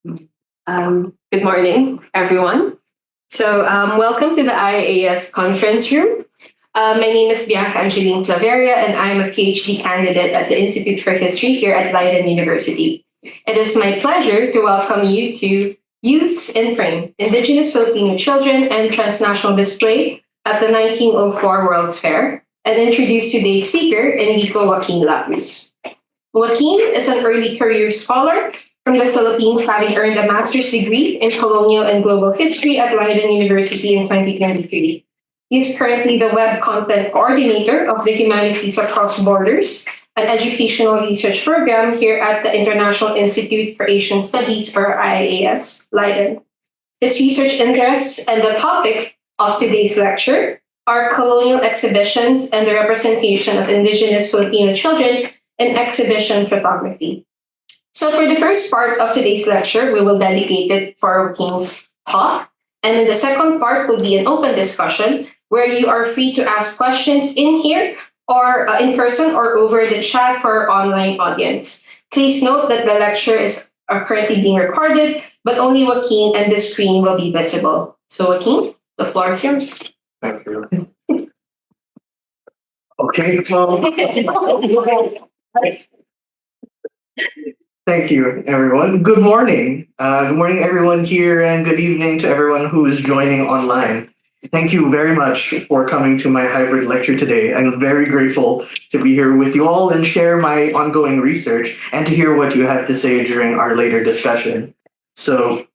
Good morning, everyone. Welcome to the IIAS conference room. My name is Bianca Angeline Claveria, and I'm a PhD candidate at the Institute for History here at Leiden University. It is my pleasure to welcome you to Youths in Frame, Indigenous Filipino Children and Transnational Display at the 1904 World's Fair, and introduce today's speaker, Enrico Joaquin Lapuz. Joaquin is an early career scholar from the Philippines, having earned a master's degree in colonial and global history at Leiden University in 2023. He is currently the web content coordinator of the Humanities Across Borders, an educational research program here at the International Institute for Asian Studies, or IIAS, Leiden. His research interests and the topic of today's lecture are colonial exhibitions and the representation of Indigenous Filipino children in exhibition photography. So for the first part of today's lecture, we will dedicate it for Joaquin's talk. And then the second part will be an open discussion where you are free to ask questions in here or in person or over the chat for our online audience. Please note that the lecture is currently being recorded, but only Joaquin and the screen will be visible. So Joaquin, the floor is yours. Thank you. Okay. Thank you, everyone. Good morning. Good morning, everyone here, and good evening to everyone who is joining online. Thank you very much for coming to my hybrid lecture today. I'm very grateful to be here with you all and share my ongoing research and to hear what you have to say during our later discussion. So,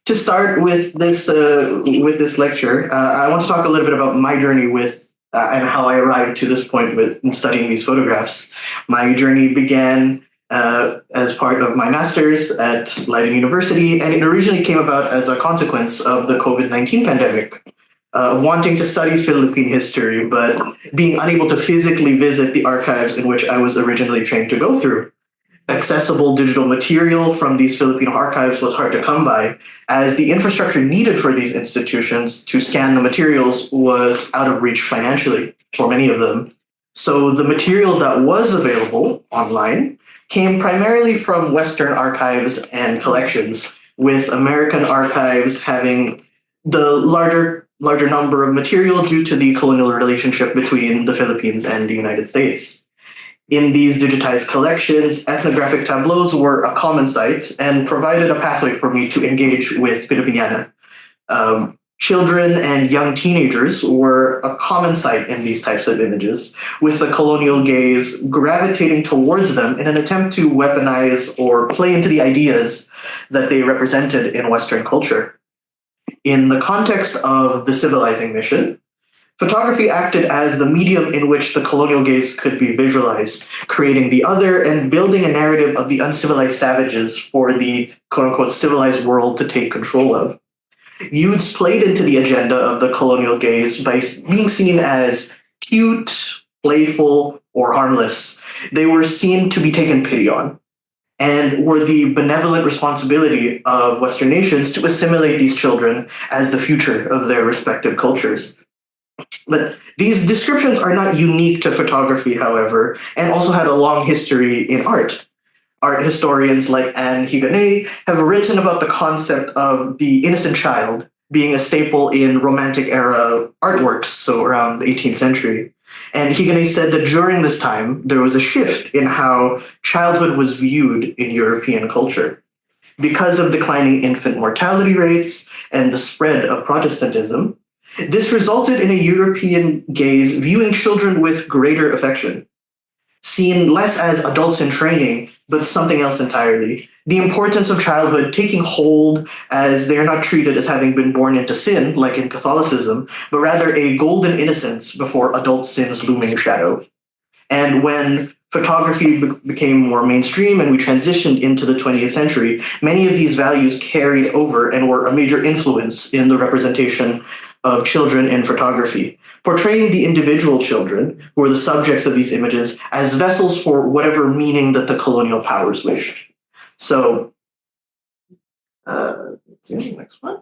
to start with this lecture, I want to talk a little bit about my journey with and how I arrived to this point in studying these photographs. My journey began as part of my master's at Leiden University, and it originally came about as a consequence of the COVID-19 pandemic, wanting to study Philippine history, but being unable to physically visit the archives in which I was originally trained to go through. Accessible digital material from these Filipino archives was hard to come by, as the infrastructure needed for these institutions to scan the materials was out of reach financially for many of them. So the material that was available online came primarily from Western archives and collections, with American archives having the larger number of material due to the colonial relationship between the Philippines and the United States. In these digitized collections, ethnographic tableaus were a common sight and provided a pathway for me to engage with Filipiniana. Children and young teenagers were a common sight in these types of images, with the colonial gaze gravitating towards them in an attempt to weaponize or play into the ideas that they represented in Western culture. In the context of the civilizing mission, photography acted as the medium in which the colonial gaze could be visualized, creating the other and building a narrative of the uncivilized savages for the quote-unquote civilized world to take control of. Youths played into the agenda of the colonial gaze by being seen as cute, playful, or harmless. They were seen to be taken pity on, and were the benevolent responsibility of Western nations to assimilate these children as the future of their respective cultures. But these descriptions are not unique to photography, however, and also had a long history in art. Art historians like Anne Higanay have written about the concept of the innocent child being a staple in Romantic era artworks, so around the 18th century. And Higanay said that during this time, there was a shift in how childhood was viewed in European culture. Because of declining infant mortality rates and the spread of Protestantism, this resulted in a European gaze viewing children with greater affection, seen less as adults in training, but something else entirely. The importance of childhood taking hold as they are not treated as having been born into sin, like in Catholicism, but rather a golden innocence before adult sin's looming shadow. And when photography became more mainstream and we transitioned into the 20th century, many of these values carried over and were a major influence in the representation of children in photography, portraying the individual children, who were the subjects of these images, as vessels for whatever meaning that the colonial powers wished. So, let's see, next one.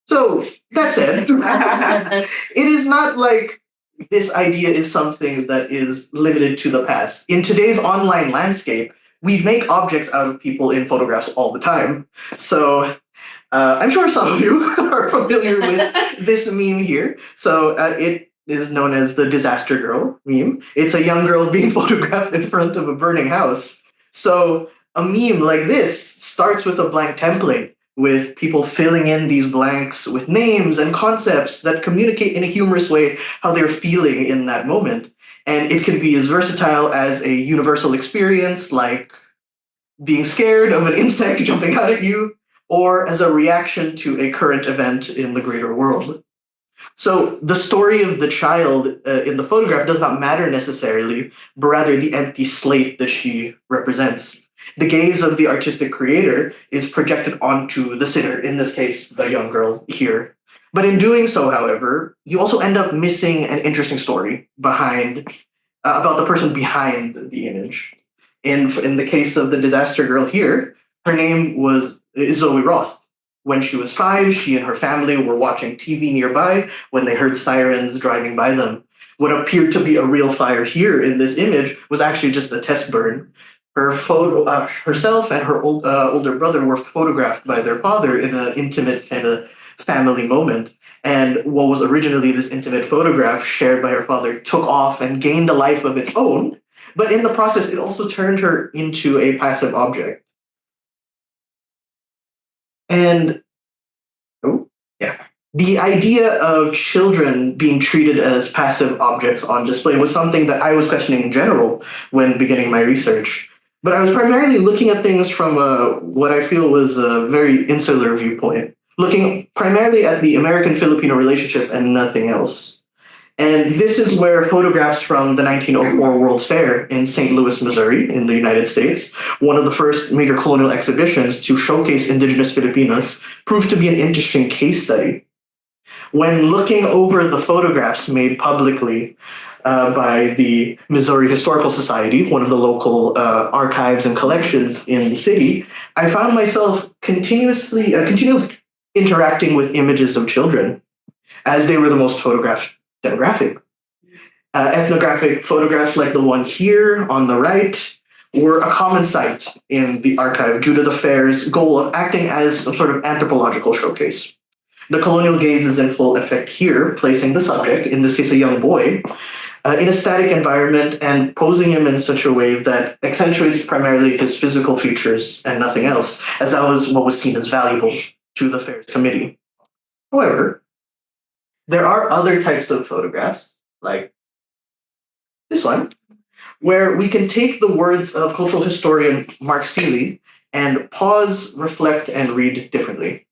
So, that said, it is not like this idea is something that is limited to the past. In today's online landscape, we make objects out of people in photographs all the time. So I'm sure some of you are familiar with this meme here. So it is known as the disaster girl meme. It's a young girl being photographed in front of a burning house. So a meme like this starts with a blank template, with people filling in these blanks with names and concepts that communicate in a humorous way how they're feeling in that moment. And it can be as versatile as a universal experience, like being scared of an insect jumping out at you, or as a reaction to a current event in the greater world. So the story of the child in the photograph does not matter necessarily, but rather the empty slate that she represents. The gaze of the artistic creator is projected onto the sitter, in this case, the young girl here. But in doing so, however, you also end up missing an interesting story behind about the person behind the image. In the case of the disaster girl here, her name is Zoe Roth. When she was 5, she and her family were watching TV nearby when they heard sirens driving by them. What appeared to be a real fire here in this image was actually just a test burn. Herself and her older brother were photographed by their father in an intimate kind of family moment. And what was originally this intimate photograph shared by her father took off and gained a life of its own. But in the process, it also turned her into a passive object. And the idea of children being treated as passive objects on display was something that I was questioning in general when beginning my research. But I was primarily looking at things from what I feel was a very insular viewpoint, looking primarily at the American-Filipino relationship and nothing else. And this is where photographs from the 1904 World's Fair in St. Louis, Missouri, in the United States, one of the first major colonial exhibitions to showcase Indigenous Filipinos, proved to be an interesting case study. When looking over the photographs made publicly by the Missouri Historical Society, one of the local archives and collections in the city, I found myself continuously interacting with images of children, as they were the most photographed demographic. Ethnographic photographs like the one here on the right were a common sight in the archive due to the fair's goal of acting as some sort of anthropological showcase. The colonial gaze is in full effect here, placing the subject, in this case a young boy, in a static environment and posing him in such a way that accentuates primarily his physical features and nothing else, as that was what was seen as valuable to the fair's committee. However, there are other types of photographs, like this one, where we can take the words of cultural historian Mark Seeley and pause, reflect, and read differently.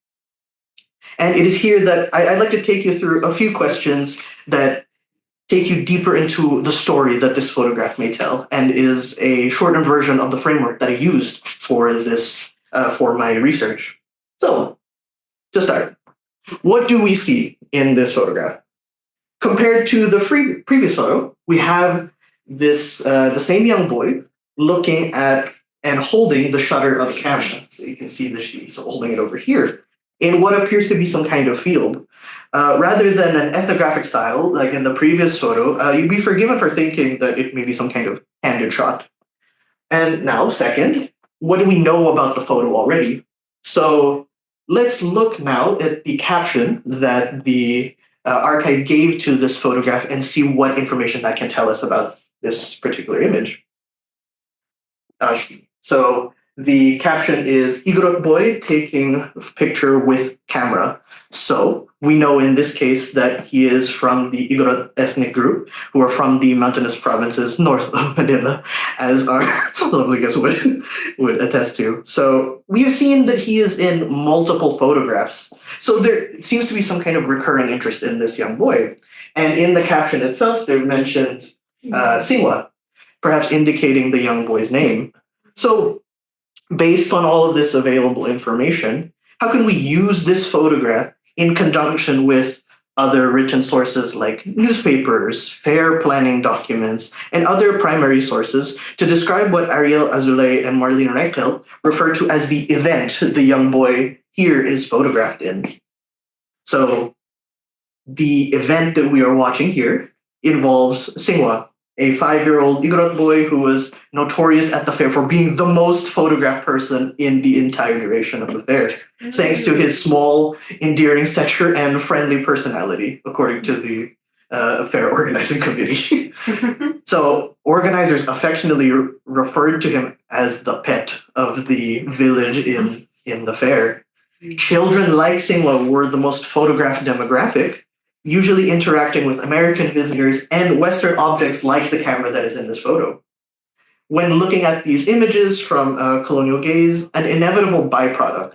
And it is here that I'd like to take you through a few questions that take you deeper into the story that this photograph may tell, and is a shortened version of the framework that I used for this, for my research. So, to start, what do we see in this photograph? Compared to the previous photo, we have this the same young boy looking at and holding the shutter of a camera. So you can see that she's holding it over here in what appears to be some kind of field. Rather than an ethnographic style, like in the previous photo, you'd be forgiven for thinking that it may be some kind of candid shot. And now, second, what do we know about the photo already? So let's look now at the caption that the archive gave to this photograph and see what information that can tell us about this particular image. So the caption is Igorot boy taking picture with camera. So we know in this case that he is from the Igorot ethnic group, who are from the mountainous provinces north of Manila, as our lovely guest would attest to. So we have seen that he is in multiple photographs. So there seems to be some kind of recurring interest in this young boy. And in the caption itself, they've mentioned Singwa, perhaps indicating the young boy's name. So based on all of this available information, how can we use this photograph in conjunction with other written sources like newspapers, fair planning documents, and other primary sources to describe what Ariel Azulay and Marleen Reichgelt refer to as the event the young boy here is photographed in? So the event that we are watching here involves Singwa, a 5-year-old Igorot boy who was notorious at the fair for being the most photographed person in the entire duration of the fair, thanks to his small, endearing stature and friendly personality, according to the fair organizing committee. So organizers affectionately referred to him as the pet of the village in the fair. Children like Singwa were the most photographed demographic, usually interacting with American visitors and Western objects like the camera that is in this photo. When looking at these images from Colonial Gaze, an inevitable byproduct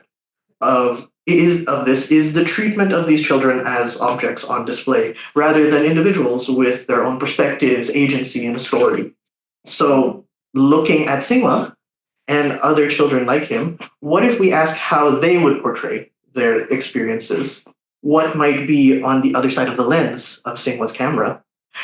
of this is the treatment of these children as objects on display, rather than individuals with their own perspectives, agency, and story. So, looking at Singwa and other children like him, what if we ask how they would portray their experiences? What might be on the other side of the lens of Singwa's camera?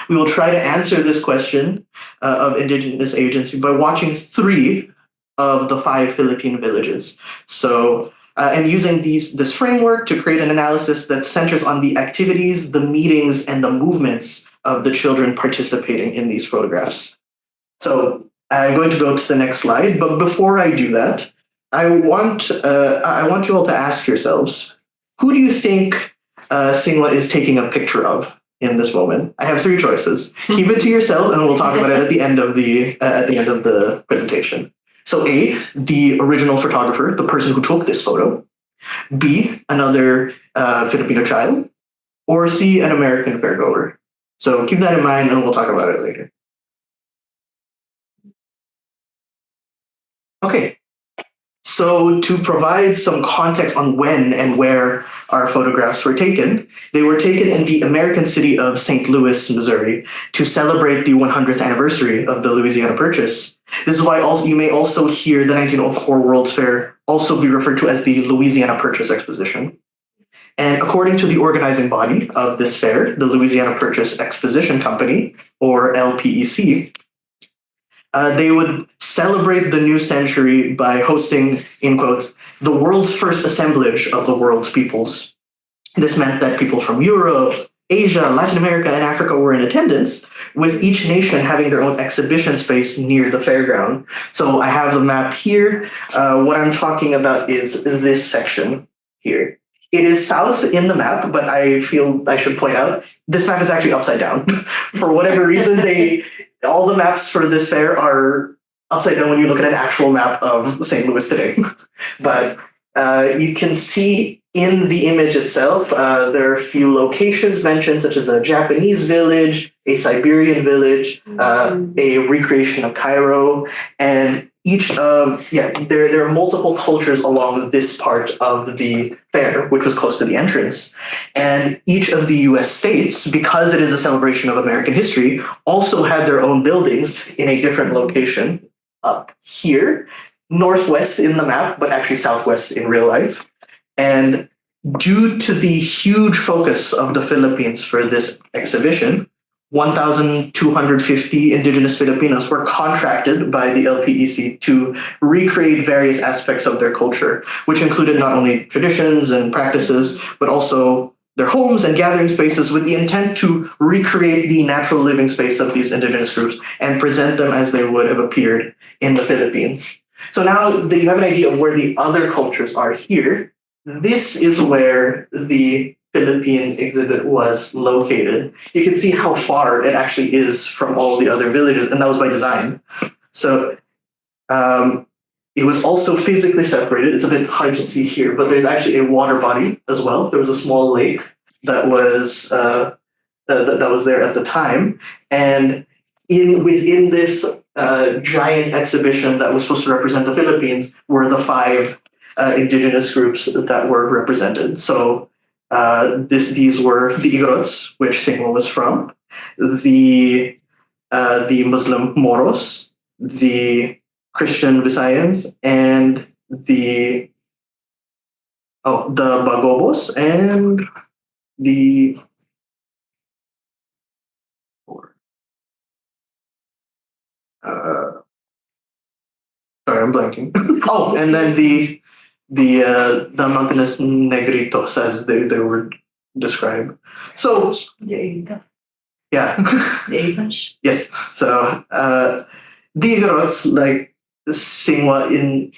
We will try to answer this question of Indigenous agency by watching 3 of the 5 Philippine villages. So, and using this framework to create an analysis that centers on the activities, the meetings, and the movements of the children participating in these photographs. So I'm going to go to the next slide, but before I do that, I want you all to ask yourselves, who do you think Singwa is taking a picture of in this moment? I have 3 choices. Keep it to yourself, and we'll talk about it at the end of the presentation. So A, the original photographer, the person who took this photo. B, another Filipino child. Or C, an American fairgoer. So keep that in mind, and we'll talk about it later. Okay. So to provide some context on when and where our photographs were taken, they were taken in the American city of St. Louis, Missouri, to celebrate the 100th anniversary of the Louisiana Purchase. This is why you may also hear the 1904 World's Fair also be referred to as the Louisiana Purchase Exposition. And according to the organizing body of this fair, the Louisiana Purchase Exposition Company, or LPEC, they would celebrate the new century by hosting, in quotes, the world's first assemblage of the world's peoples. This meant that people from Europe, Asia, Latin America, and Africa were in attendance, with each nation having their own exhibition space near the fairground. So I have the map here. What I'm talking about is this section here. It is south in the map, but I feel I should point out, this map is actually upside down. For whatever reason, all the maps for this fair are upside down when you look at an actual map of St. Louis today. But you can see in the image itself, there are a few locations mentioned, such as a Japanese village, a Siberian village, a recreation of Cairo, and there are multiple cultures along this part of the fair, which was close to the entrance. And each of the US states, because it is a celebration of American history, also had their own buildings in a different location up here, northwest in the map, but actually southwest in real life. And due to the huge focus of the Philippines for this exhibition, 1,250 Indigenous Filipinos were contracted by the LPEC to recreate various aspects of their culture, which included not only traditions and practices, but also their homes and gathering spaces, with the intent to recreate the natural living space of these indigenous groups and present them as they would have appeared in the Philippines. So now that you have an idea of where the other cultures are here, this is where the Philippine exhibit was located. You can see how far it actually is from all the other villages, and that was by design. So it was also physically separated. It's a bit hard to see here, but there's actually a water body as well. There was a small lake that was that was there at the time, and within this giant exhibition that was supposed to represent the Philippines were the 5 indigenous groups that were represented. So these were the Igorots, which Singwa was from, the Muslim Moros, the Christian Visayans, and the Bagobos, and the sorry, I'm blanking. And then the mountainous Negritos, as they were described. So Yeah. Yes. So the Igorots, like Singwa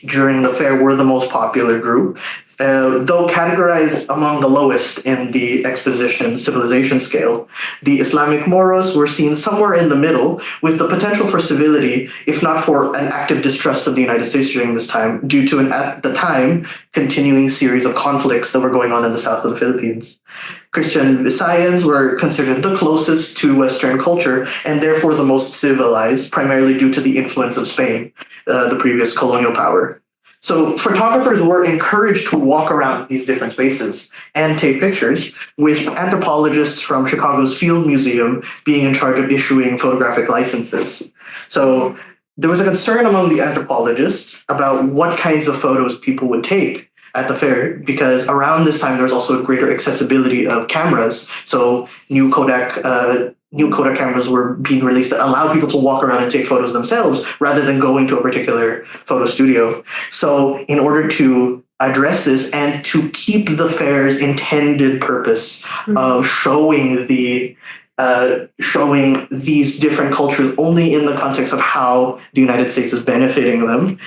during the fair, were the most popular group, though categorized among the lowest in the exposition civilization scale. The Islamic Moros were seen somewhere in the middle, with the potential for civility, if not for an active distrust of the United States during this time, due to an, at the time, continuing series of conflicts that were going on in the south of the Philippines. Christian Visayans were considered the closest to Western culture and therefore the most civilized, primarily due to the influence of Spain, the previous colonial power. So photographers were encouraged to walk around these different spaces and take pictures, with anthropologists from Chicago's Field Museum being in charge of issuing photographic licenses. So there was a concern among the anthropologists about what kinds of photos people would take at the fair, because around this time there was also a greater accessibility of cameras. So new Kodak cameras were being released that allowed people to walk around and take photos themselves rather than going to a particular photo studio. So in order to address this and to keep the fair's intended purpose of showing these different cultures only in the context of how the United States is benefiting them,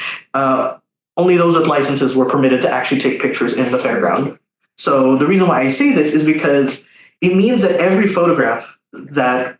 only those with licenses were permitted to actually take pictures in the fairground. So the reason why I say this is because it means that every photograph that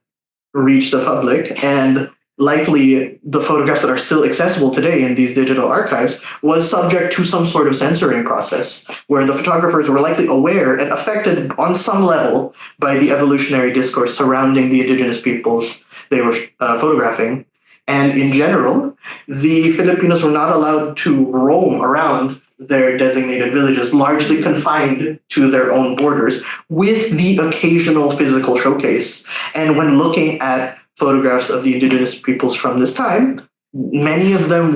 reached the public, and likely the photographs that are still accessible today in these digital archives, was subject to some sort of censoring process, where the photographers were likely aware and affected on some level by the evolutionary discourse surrounding the indigenous peoples they were photographing. And in general, the Filipinos were not allowed to roam around their designated villages, largely confined to their own borders, with the occasional physical showcase. And when looking at photographs of the indigenous peoples from this time, many of the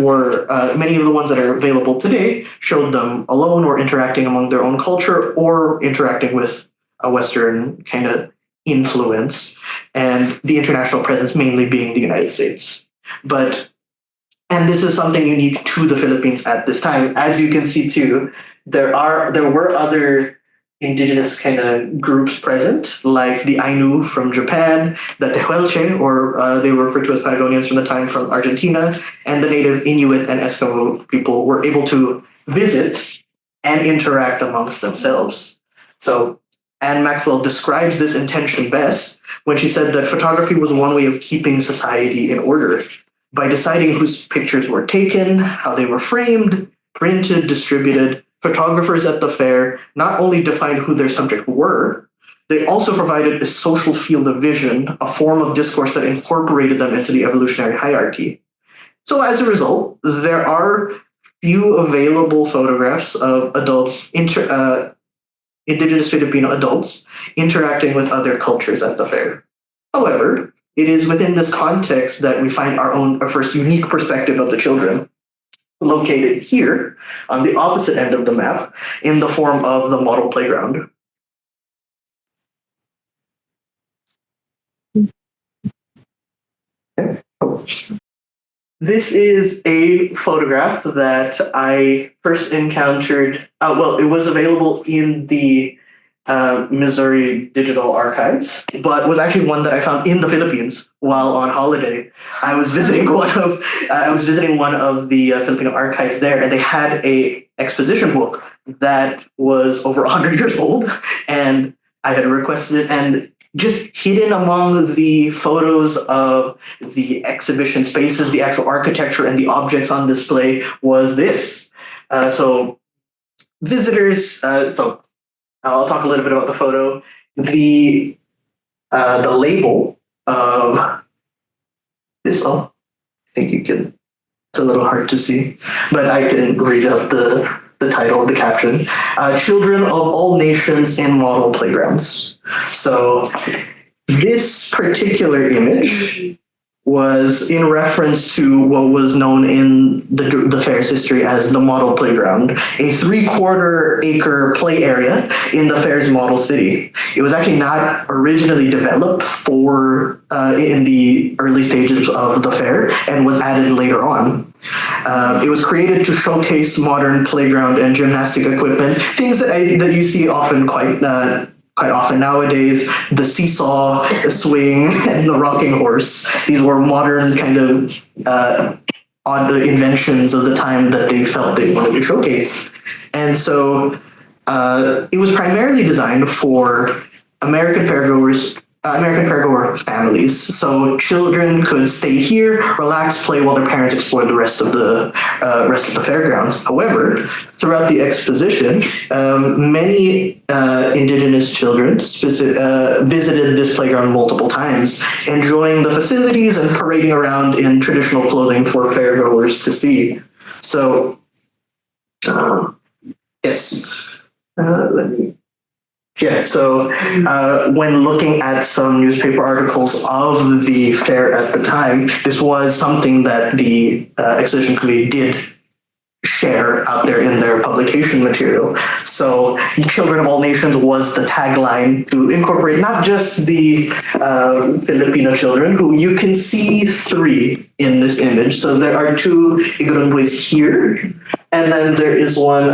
ones that are available today showed them alone or interacting among their own culture or interacting with a Western kind of influence, and the international presence mainly being the United States. And this is something unique to the Philippines at this time. As you can see too, there were other indigenous kind of groups present, like the Ainu from Japan, the Tehuelche, or they were referred to as Patagonians from the time, from Argentina, and the native Inuit and Eskimo people were able to visit and interact amongst themselves. So Anne Maxwell describes this intention best when she said that photography was one way of keeping society in order. By deciding whose pictures were taken, how they were framed, printed, distributed, photographers at the fair not only defined who their subjects were, they also provided a social field of vision, a form of discourse that incorporated them into the evolutionary hierarchy. So as a result, there are few available photographs of adults, indigenous Filipino adults, interacting with other cultures at the fair. However, it is within this context that we find our first unique perspective of the children, located here on the opposite end of the map in the form of the model playground. Okay. This is a photograph that I first encountered. It was available in the Missouri Digital Archives, but was actually one that I found in the Philippines while on holiday. I was visiting one of the Filipino archives there, and they had a exposition book that was over 100 years old, and I had requested it, and just hidden among the photos of the exhibition spaces, the actual architecture, and the objects on display was this. So visitors. I'll talk a little bit about the photo. The label of this. Oh, I think you can. It's a little hard to see, but I can read out the title of the caption. Children of all nations in model playgrounds. So this particular image was in reference to what was known in the fair's history as the model playground, a 3/4 acre play area in the fair's model city. It was actually not originally developed for in the early stages of the fair and was added later on. It was created to showcase modern playground and gymnastic equipment, things that you see often quite quite often nowadays, the seesaw, the swing, and the rocking horse. These were modern kind of odd inventions of the time that they felt they wanted to showcase. And so it was primarily designed for American fairgoer families. So children could stay here, relax, play while their parents explored the rest of the fairgrounds. However, throughout the exposition, many indigenous children visited this playground multiple times, enjoying the facilities and parading around in traditional clothing for fairgoers to see. So, yes. Let me so when looking at some newspaper articles of the fair at the time, this was something that the exhibition committee did share out there in their publication material. So Children of All Nations was the tagline to incorporate not just the Filipino children, who you can see 3 in this image. So there are 2 Igorot boys here, and then there is one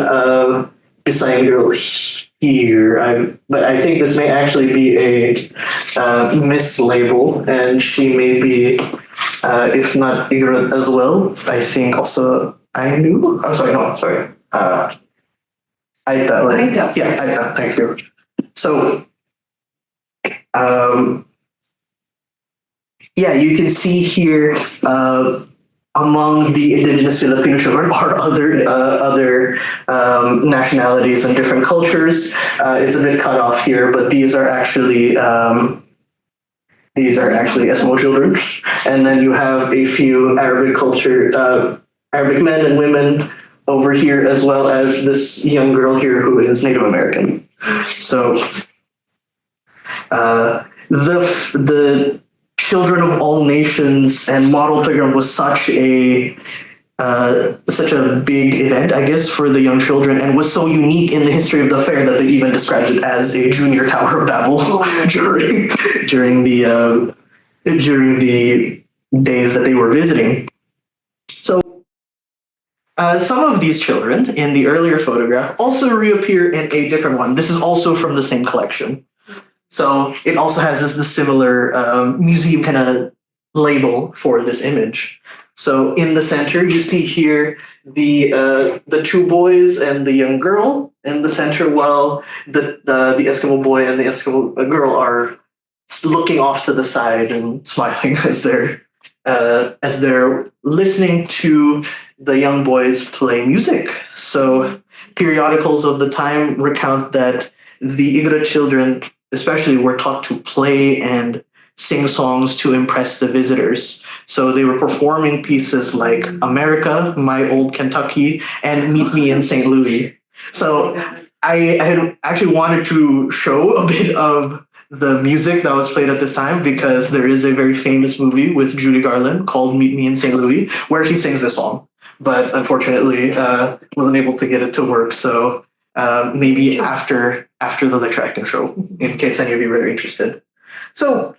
Visayan girl here. But I think this may actually be a mislabel, and she may be, if not Igorot as well, I think also Ainu. Oh, sorry, no, sorry. Aita, right? Aita. Yeah, Aita, thank you. So, yeah, you can see here among the indigenous Filipino children are other nationalities and different cultures. It's a bit cut off here, but these are actually Eskimo children, and then you have a few Arabic men and women over here, as well as this young girl here who is Native American. So the Children of All Nations and model playground was such a big event, I guess, for the young children, and was so unique in the history of the fair that they even described it as a junior Tower of Babel during the days that they were visiting. So some of these children in the earlier photograph also reappear in a different one. This is also from the same collection. So it also has this similar museum kind of label for this image. So in the center, you see here the 2 boys and the young girl in the center, while the Eskimo boy and the Eskimo girl are looking off to the side and smiling as they're listening to the young boys play music. So periodicals of the time recount that the Igorot children especially were taught to play and sing songs to impress the visitors. So they were performing pieces like America, My Old Kentucky, and Meet Me in St. Louis. So I had actually wanted to show a bit of the music that was played at this time, because there is a very famous movie with Judy Garland called Meet Me in St. Louis, where she sings this song. But unfortunately, wasn't able to get it to work. So maybe after the lecture I can show, in case any of you are very interested. So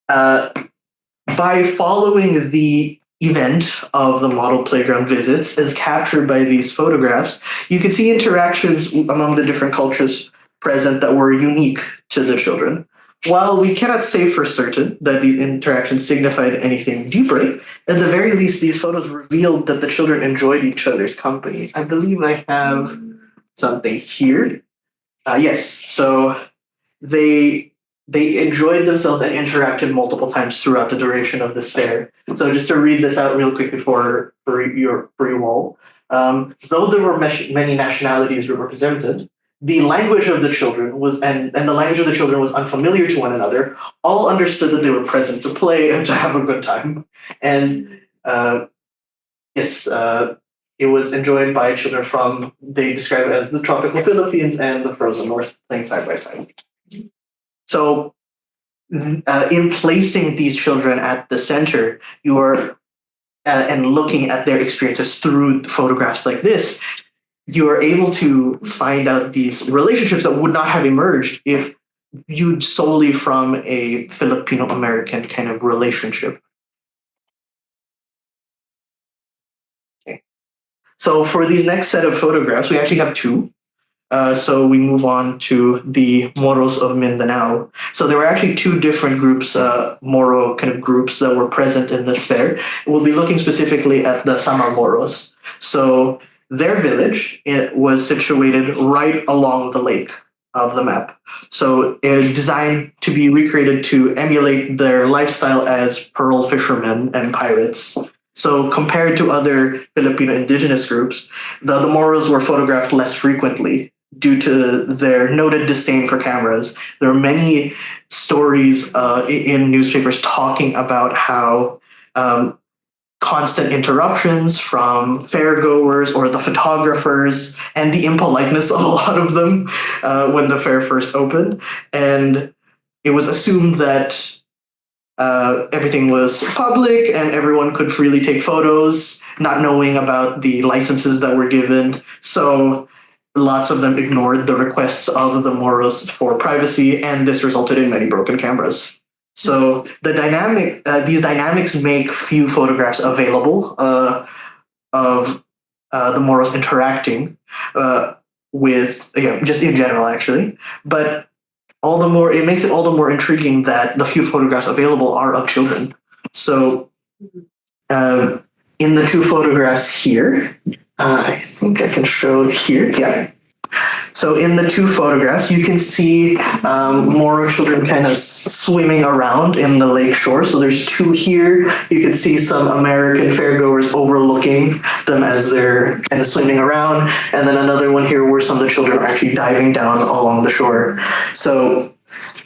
by following the event of the model playground visits as captured by these photographs, you can see interactions among the different cultures present that were unique to the children. While we cannot say for certain that these interactions signified anything deeper, at the very least, these photos revealed that the children enjoyed each other's company. I believe I have something here. Yes, so they enjoyed themselves and interacted multiple times throughout the duration of this fair. So just to read this out real quickly for you all, though there were many nationalities represented, the language of the children was and the language of the children was unfamiliar to one another. All understood that they were present to play and to have a good time. And yes, it was enjoyed by children from, they describe it as the tropical Philippines and the frozen North, playing side by side. So in placing these children at the center, you are and looking at their experiences through photographs like this, you are able to find out these relationships that would not have emerged if viewed solely from a Filipino-American kind of relationship. Okay. So for these next set of photographs, we actually have 2. So we move on to the Moros of Mindanao. So there were actually two different groups, Moro kind of groups that were present in this fair. We'll be looking specifically at the Sama Moros. So their village, it was situated right along the lake of the map. So it designed to be recreated to emulate their lifestyle as pearl fishermen and pirates. So compared to other Filipino indigenous groups, the Moros were photographed less frequently due to their noted disdain for cameras. There are many stories in newspapers talking about how constant interruptions from fairgoers or the photographers and the impoliteness of a lot of them when the fair first opened. And it was assumed that everything was public and everyone could freely take photos, not knowing about the licenses that were given. So lots of them ignored the requests of the Moros for privacy, and this resulted in many broken cameras. So these dynamics make few photographs available of the Moros interacting with, just in general, actually. But it makes it all the more intriguing that the few photographs available are of children. So in the two photographs here, I think I can show here. Yeah. So in the two photographs, you can see Moro children kind of swimming around in the lake shore. So there's two here. You can see some American fairgoers overlooking them as they're kind of swimming around. And then another one here where some of the children are actually diving down along the shore. So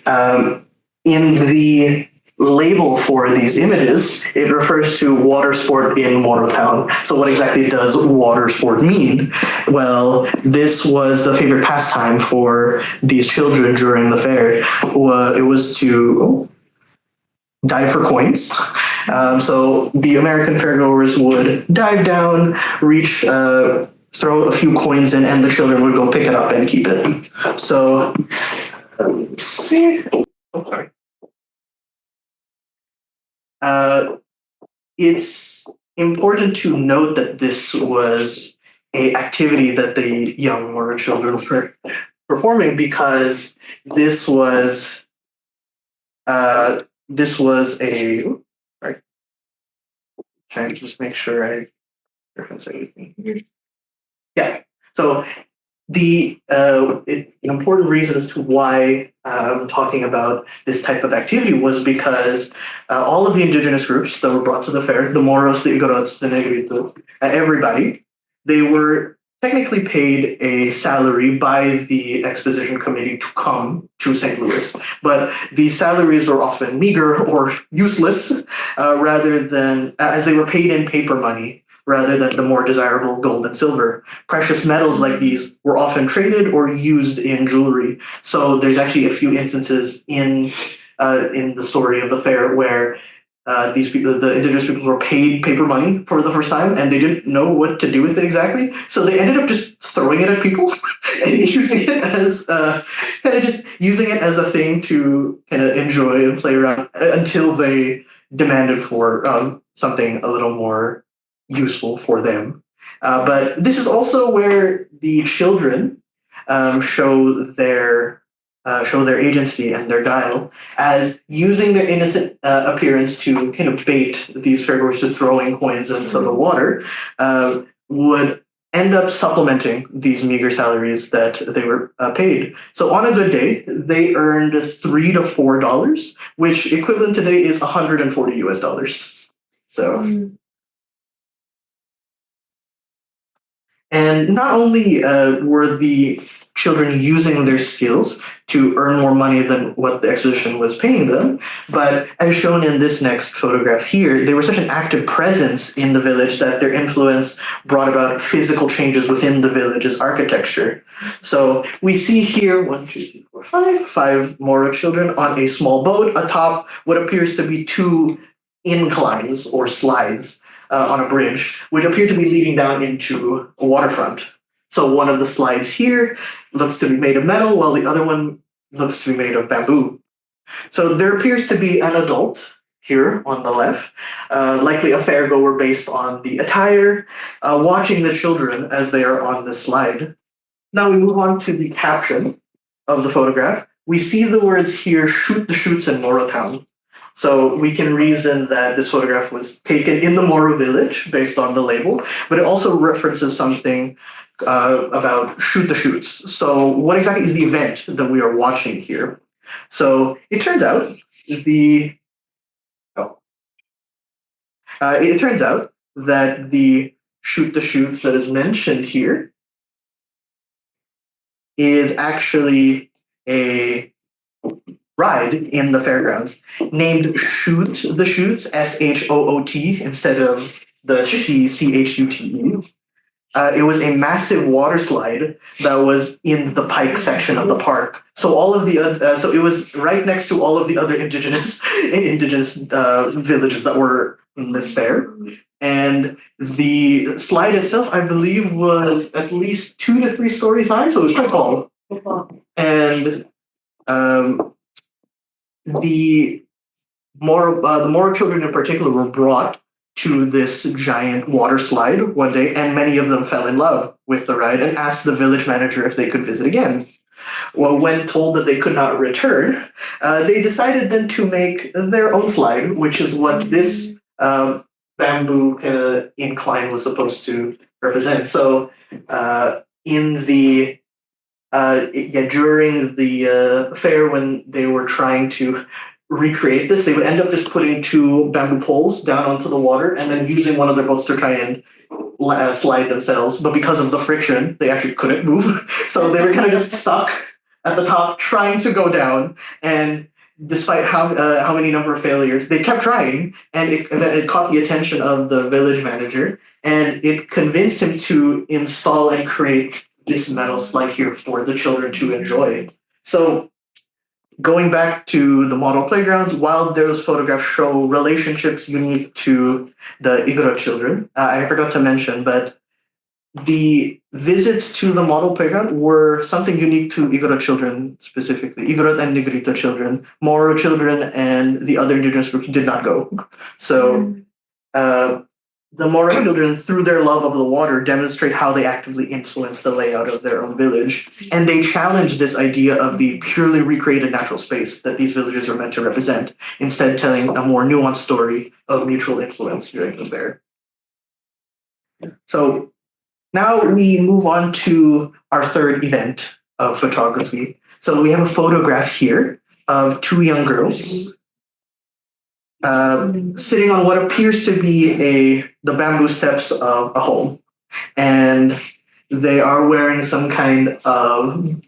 in the label for these images, it refers to water sport in Moro Town. So what exactly does water sport mean? Well, this was the favorite pastime for these children during the fair. It was to dive for coins. So the American fairgoers would dive down, reach, throw a few coins in, and the children would go pick it up and keep it. So, let me see. Oh, sorry. It's important to note that this was an activity that the young Moro children were performing because this was a sorry, trying to just make sure I reference everything here. Yeah. So an important reason as to why I'm talking about this type of activity was because all of the indigenous groups that were brought to the fair, the Moros, the Igorots, the Negrito, everybody, they were technically paid a salary by the exposition committee to come to St. Louis. But these salaries were often meager or useless rather than, as they were paid in paper money rather than the more desirable gold and silver. Precious metals like these were often traded or used in jewelry. So there's actually a few instances in the story of the fair where these people, the indigenous people, were paid paper money for the first time, and they didn't know what to do with it exactly. So they ended up just throwing it at people and using it as using it as a thing to kind of enjoy and play around until they demanded for something a little more useful for them. But this is also where the children show their agency and their guile as using their innocent appearance to kind of bait these fairgoers to throwing coins into the water would end up supplementing these meager salaries that they were paid. So on a good day, they earned $3 to $4, which equivalent today is 140 US dollars. So. And not only were the children using their skills to earn more money than what the exposition was paying them, but as shown in this next photograph here, they were such an active presence in the village that their influence brought about physical changes within the village's architecture. So we see here 5 Moro children on a small boat atop what appears to be 2 inclines or slides on a bridge, which appear to be leading down into a waterfront. So one of the slides here looks to be made of metal, while the other one looks to be made of bamboo. So there appears to be an adult here on the left, likely a fairgoer based on the attire, watching the children as they are on the slide. Now we move on to the caption of the photograph. We see the words here, shoot the shoots in Moro Town. So we can reason that this photograph was taken in the Moro village based on the label, but it also references something about shoot the shoots. So what exactly is the event that we are watching here? So it turns out that the shoot the shoots that is mentioned here is actually a ride in the fairgrounds named Shoot the Shoots, SHOOT, instead of the CHUTE. It was a massive water slide that was in the Pike section of the park. So all of the so it was right next to all of the other indigenous villages that were in this fair. And the slide itself, I believe, was at least 2 to 3 stories high, so it was quite tall. And the Moro children in particular were brought to this giant water slide one day, and many of them fell in love with the ride and asked the village manager if they could visit again. Well, when told that they could not return, they decided then to make their own slide, which is what this bamboo kind of incline was supposed to represent. So, during the fair, when they were trying to recreate this, they would end up just putting 2 bamboo poles down onto the water and then using one of their boats to try and slide themselves. But because of the friction, they actually couldn't move. So they were kind of just stuck at the top trying to go down. And despite how many number of failures, they kept trying, and it caught the attention of the village manager, and it convinced him to install and create this metal slide here for the children to enjoy. So going back to the model playgrounds, while those photographs show relationships unique to the Igorot children, I forgot to mention, but the visits to the model playground were something unique to Igorot children specifically. Igorot and Negrito children, Moro children, and the other indigenous groups did not go. So the Moro children, through their love of the water, demonstrate how they actively influence the layout of their own village. And they challenge this idea of the purely recreated natural space that these villages are meant to represent, instead telling a more nuanced story of mutual influence during the fair. So now we move on to our third event of photography. So we have a photograph here of 2 young girls sitting on what appears to be the bamboo steps of a home. And they are wearing some kind of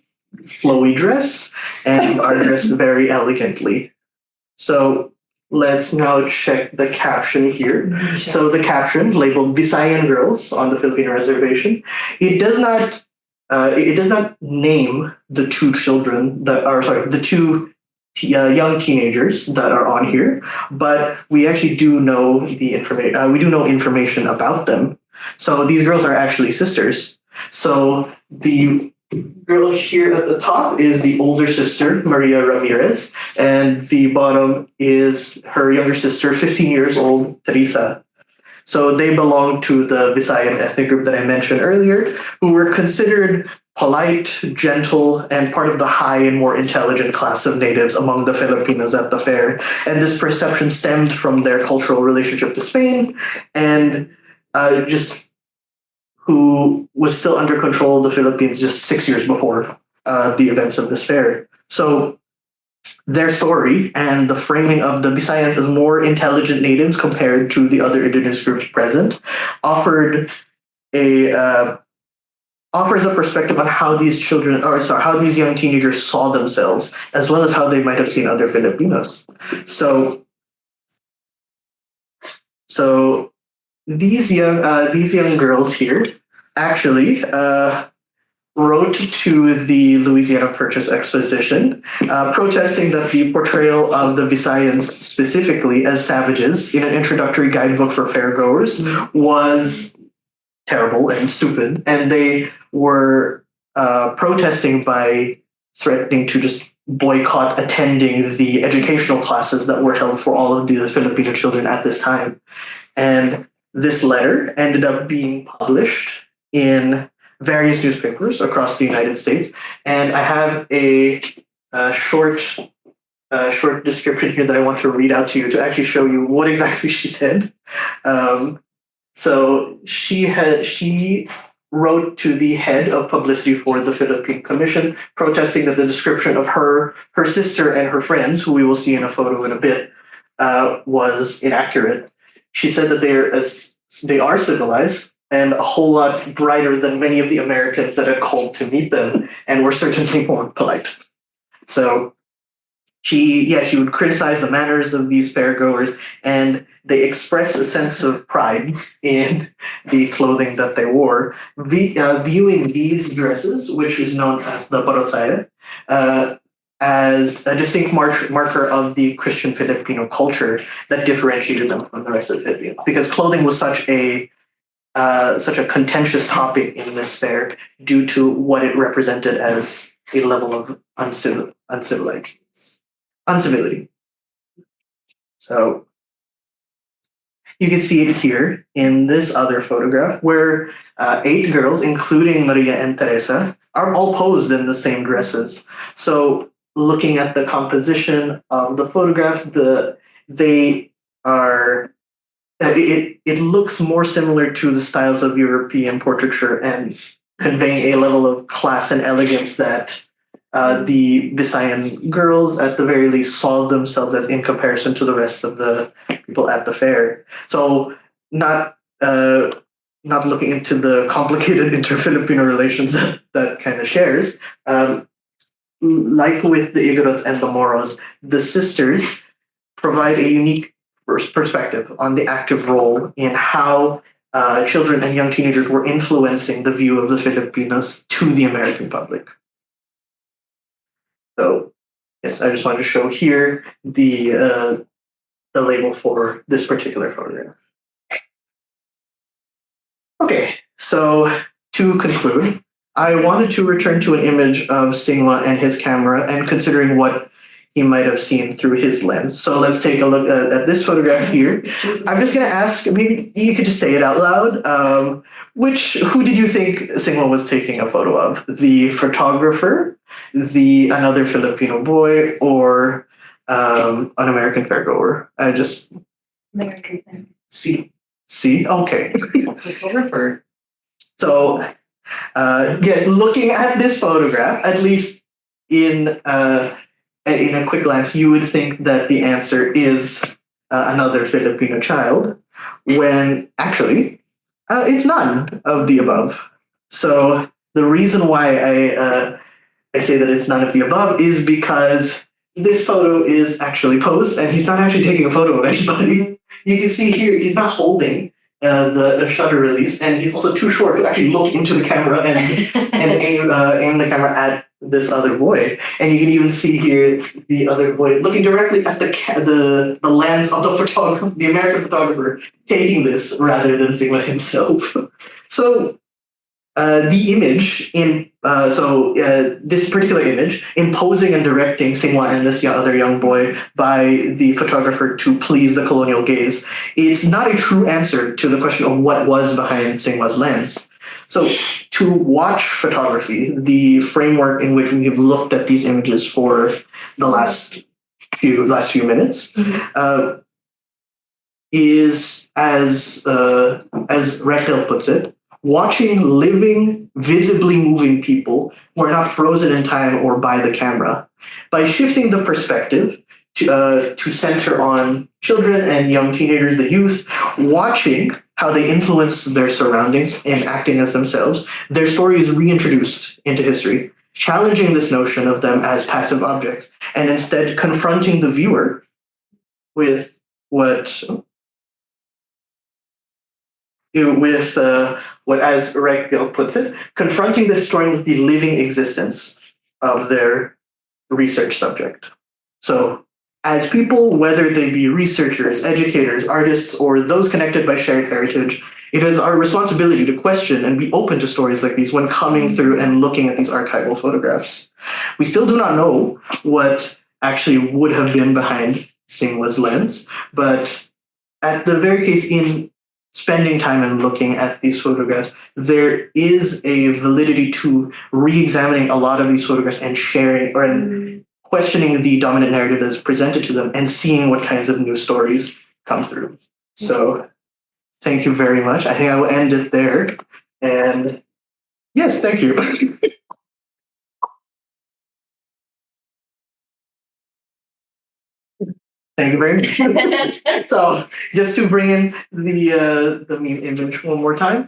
flowy dress and are dressed very elegantly. So let's now check the caption here. So the caption labeled Visayan girls on the Filipino reservation. It does not name the 2 children the 2 young teenagers that are on here, but we actually do know the information. We do know information about them. So these girls are actually sisters. So the girl here at the top is the older sister, Maria Ramirez, and the bottom is her younger sister, 15 years old, Teresa. So they belong to the Visayan ethnic group that I mentioned earlier, who were considered polite, gentle, and part of the high and more intelligent class of natives among the Filipinos at the fair. And this perception stemmed from their cultural relationship to Spain and just who was still under control of the Philippines just 6 years before the events of this fair. So their story and the framing of the Visayans as more intelligent natives compared to the other indigenous groups present offers a perspective on how these young teenagers saw themselves, as well as how they might have seen other Filipinos. So these young girls here actually wrote to the Louisiana Purchase Exposition, protesting that the portrayal of the Visayans specifically as savages in an introductory guidebook for fairgoers was terrible and stupid, and they were protesting by threatening to just boycott attending the educational classes that were held for all of the Filipino children at this time. And this letter ended up being published in various newspapers across the United States. And I have a short description here that I want to read out to you to actually show you what exactly she said. So she wrote to the head of publicity for the Philippine Commission, protesting that the description of her sister, and her friends, who we will see in a photo in a bit, was inaccurate. She said that they are civilized and a whole lot brighter than many of the Americans that had called to meet them, and were certainly more polite. So she would criticize the manners of these fairgoers, and they express a sense of pride in the clothing that they wore, viewing these dresses, which is known as the barotsae, as a distinct marker of the Christian Filipino culture that differentiated them from the rest of the Filipinos. Because clothing was such a contentious topic in this fair due to what it represented as a level of uncivility. So you can see it here in this other photograph where 8 girls, including Maria and Teresa, are all posed in the same dresses. So looking at the composition of the photograph, it looks more similar to the styles of European portraiture and conveying a level of class and elegance that the Visayan girls, at the very least, saw themselves as in comparison to the rest of the people at the fair. So not looking into the complicated inter-Filipino relations that kind of shares, like with the Igorots and the Moros, the sisters provide a unique perspective on the active role in how children and young teenagers were influencing the view of the Filipinos to the American public. So, yes, I just wanted to show here the label for this particular photograph. Okay, so to conclude, I wanted to return to an image of Singwa and his camera, and considering what he might have seen through his lens. So let's take a look at this photograph here. I'm just going to ask, maybe you could just say it out loud. Who did you think Singwa was taking a photo of? The photographer, another Filipino boy, or an American fairgoer? American. See, okay. Photographer. So, looking at this photograph, at least in a quick glance, you would think that the answer is another Filipino child, when actually it's none of the above. So the reason why I say that it's none of the above is because this photo is actually posed, and he's not actually taking a photo of anybody. You can see here he's not holding the shutter release, and he's also too short to actually look into the camera and aim the camera at this other boy. And you can even see here the other boy looking directly at the lens of the American photographer, taking this rather than Singwa himself. So the image this particular image, imposing and directing Singwa and this other young boy by the photographer to please the colonial gaze, it's not a true answer to the question of what was behind Singwa's lens. So to watch photography, the framework in which we have looked at these images for the last few minutes, is, as Reichgelt puts it, watching living, visibly moving people who are not frozen in time or by the camera. By shifting the perspective to center on children and young teenagers, the youth, watching how they influence their surroundings and acting as themselves, their story is reintroduced into history, challenging this notion of them as passive objects, and instead confronting the viewer with what, as Reichgelt puts it, confronting the story with the living existence of their research subject. So, as people, whether they be researchers, educators, artists, or those connected by shared heritage, it is our responsibility to question and be open to stories like these when coming through and looking at these archival photographs. We still do not know what actually would have been behind Singwa's lens, but at the very case, in spending time and looking at these photographs, there is a validity to re-examining a lot of these photographs and sharing or questioning the dominant narrative that is presented to them and seeing what kinds of new stories come through. So thank you very much. I think I will end it there. And yes, thank you. Thank you very much. So just to bring in the meme image one more time.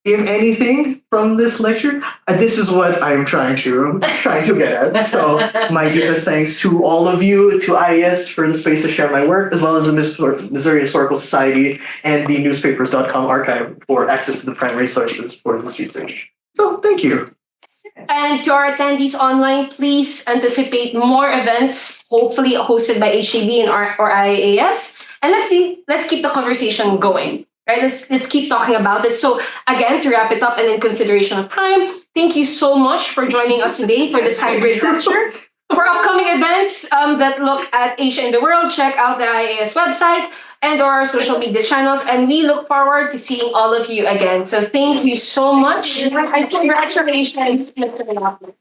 If anything from this lecture, this is what I'm trying to get at. So my deepest thanks to all of you, to IIAS for the space to share my work, as well as the Missouri Historical Society and the newspapers.com archive for access to the primary sources for this research. So thank you. And to our attendees online, please anticipate more events, hopefully hosted by HCB and or IIAS. And let's keep the conversation going. Right, let's keep talking about it. So again, to wrap it up and in consideration of time, thank you so much for joining us today for this hybrid lecture. For upcoming events that look at Asia in the world, check out the IIAS website and our social media channels. And we look forward to seeing all of you again. So thank you so much and congratulations, Mr. Lapuz.